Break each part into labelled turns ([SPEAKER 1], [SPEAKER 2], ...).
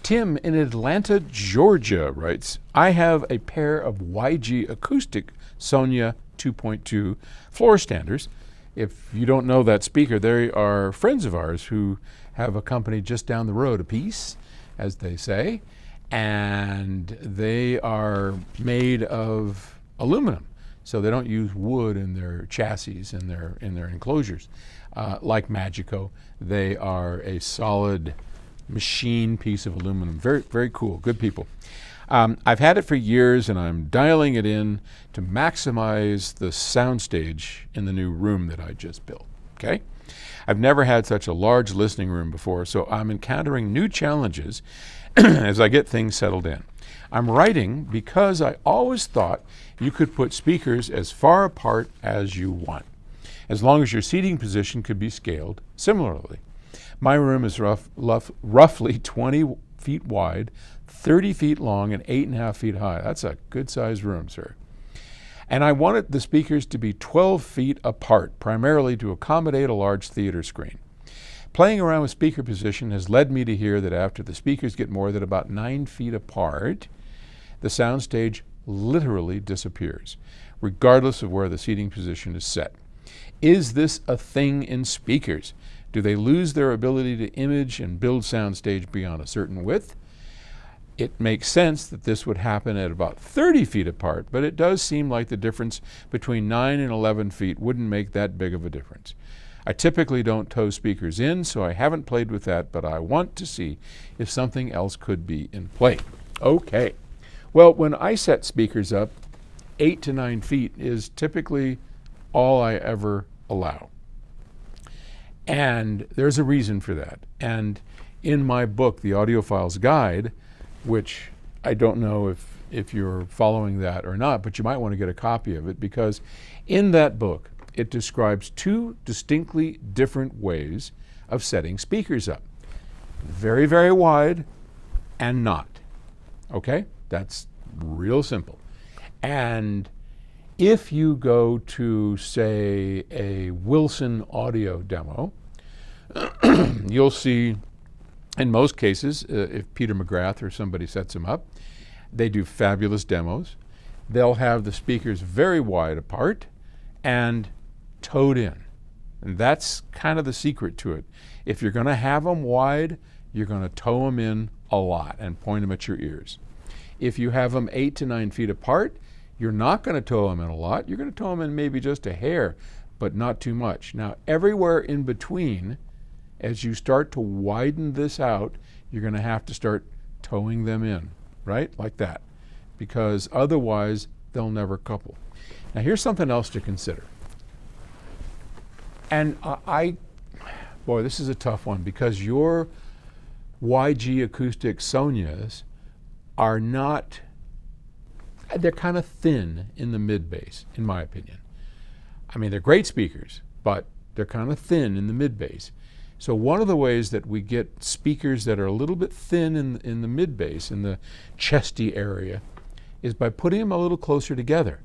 [SPEAKER 1] Tim in Atlanta, Georgia writes, I have a pair of YG acoustic Sonia 2.2 floor standers. If you don't know that speaker, they are friends of ours who have a company just down the road a piece, as they say, and they are made of aluminum. So they don't use wood in their chassis, in their enclosures. Like Magico, they are a solid machine piece of aluminum. Very, very cool. Good people. I've had it for years, and I'm dialing it in to maximize the soundstage in the new room that I just built. Okay? I've never had such a large listening room before, so I'm encountering new challenges as I get things settled in. I'm writing because I always thought you could put speakers as far apart as you want, as long as your seating position could be scaled similarly. My room is roughly 20 feet wide, 30 feet long, and 8.5 feet high. That's a good-sized room, sir. And I wanted the speakers to be 12 feet apart, primarily to accommodate a large theater screen. Playing around with speaker position has led me to hear that after the speakers get more than about 9 feet apart, the soundstage literally disappears, regardless of where the seating position is set. Is this a thing in speakers? Do they lose their ability to image and build soundstage beyond a certain width? It makes sense that this would happen at about 30 feet apart, but it does seem like the difference between 9 and 11 feet wouldn't make that big of a difference. I typically don't tow speakers in, so I haven't played with that, but I want to see if something else could be in play. Okay. Well, when I set speakers up, 8 to 9 feet is typically all I ever allow. And there's a reason for that. And in my book, The Audiophile's Guide, which I don't know if you're following that or not, but you might want to get a copy of it, because in that book, it describes two distinctly different ways of setting speakers up. Very, very wide and not. Okay? That's real simple. And if you go to, say, a Wilson audio demo, you'll see, in most cases, if Peter McGrath or somebody sets them up, they do fabulous demos. They'll have the speakers very wide apart and towed in. And that's kind of the secret to it. If you're going to have them wide, you're going to tow them in a lot and point them at your ears. If you have them 8 to 9 feet apart, you're not going to tow them in a lot. You're going to tow them in maybe just a hair, but not too much. Now, everywhere in between, as you start to widen this out, you're going to have to start towing them in, right? Like that. Because otherwise, they'll never couple. Now, here's something else to consider. And boy, this is a tough one, because your YG acoustic Sonias are not, they're kind of thin in the mid bass, in my opinion. I mean, they're great speakers, but they're kind of thin in the mid bass. So one of the ways that we get speakers that are a little bit thin in the mid bass, in the chesty area, is by putting them a little closer together.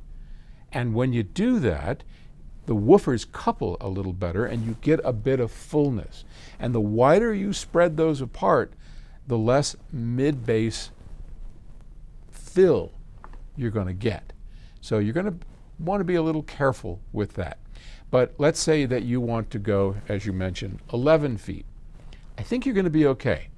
[SPEAKER 1] And when you do that, the woofers couple a little better and you get a bit of fullness. And the wider you spread those apart, the less mid bass fill you're going to get. So you're going to want to be a little careful with that. But let's say that you want to go, as you mentioned, 11 feet. I think you're going to be okay.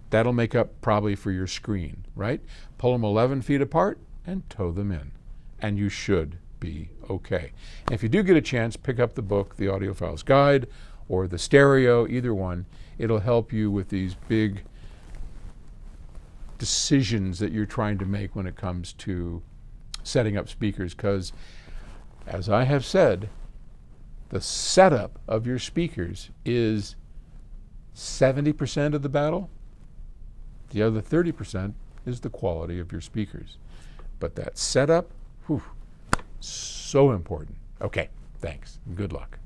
[SPEAKER 1] That'll make up probably for your screen, right? Pull them 11 feet apart and tow them in. And you should be okay. And if you do get a chance, pick up the book, The Audiophile's Guide, or the stereo, either one. It'll help you with these big decisions that you're trying to make when it comes to setting up speakers, because, as I have said, the setup of your speakers is 70% of the battle. The other 30% is the quality of your speakers. But that setup, whew, so important. Okay, thanks. Good luck.